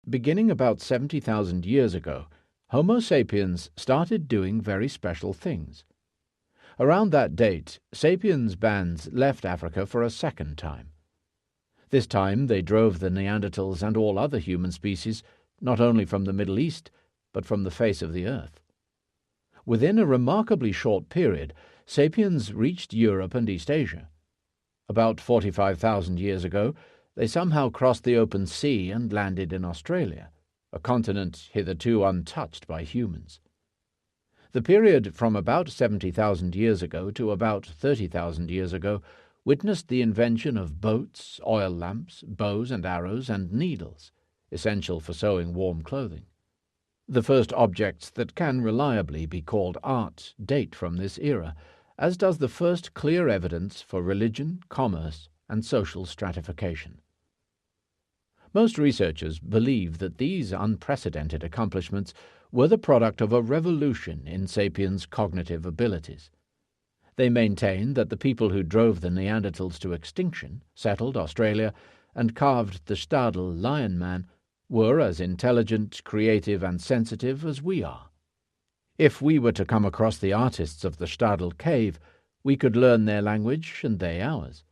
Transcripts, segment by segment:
Beginning about 70,000 years ago, Homo sapiens started doing very special things. Around that date, sapiens bands left Africa for a second time. This time they drove the Neanderthals and all other human species not only from the Middle East, but from the face of the earth. Within a remarkably short period, sapiens reached Europe and East Asia. About 45,000 years ago, they somehow crossed the open sea and landed in Australia, a continent hitherto untouched by humans. The period from about 70,000 years ago to about 30,000 years ago witnessed the invention of boats, oil lamps, bows and arrows, and needles, essential for sewing warm clothing. The first objects that can reliably be called art date from this era, as does the first clear evidence for religion, commerce, and social stratification. Most researchers believe that these unprecedented accomplishments were the product of a revolution in sapiens' cognitive abilities. They maintain that the people who drove the Neanderthals to extinction, settled Australia, and carved the Stadel lion man were as intelligent, creative, and sensitive as we are. If we were to come across the artists of the Stadel cave, we could learn their language and they ours.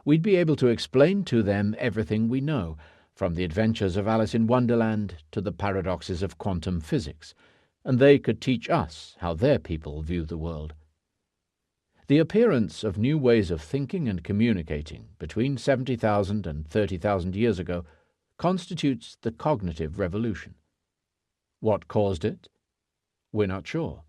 We'd be able to explain to them everything we know, from the adventures of Alice in Wonderland to the paradoxes of quantum physics, and they could teach us how their people view the world. The appearance of new ways of thinking and communicating between 70,000 and 30,000 years ago constitutes the cognitive revolution. What caused it? We're not sure.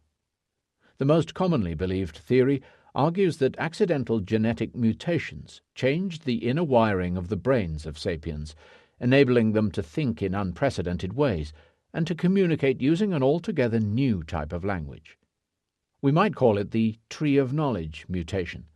The most commonly believed theory argues that accidental genetic mutations changed the inner wiring of the brains of sapiens, enabling them to think in unprecedented ways and to communicate using an altogether new type of language. We might call it the tree of knowledge mutation.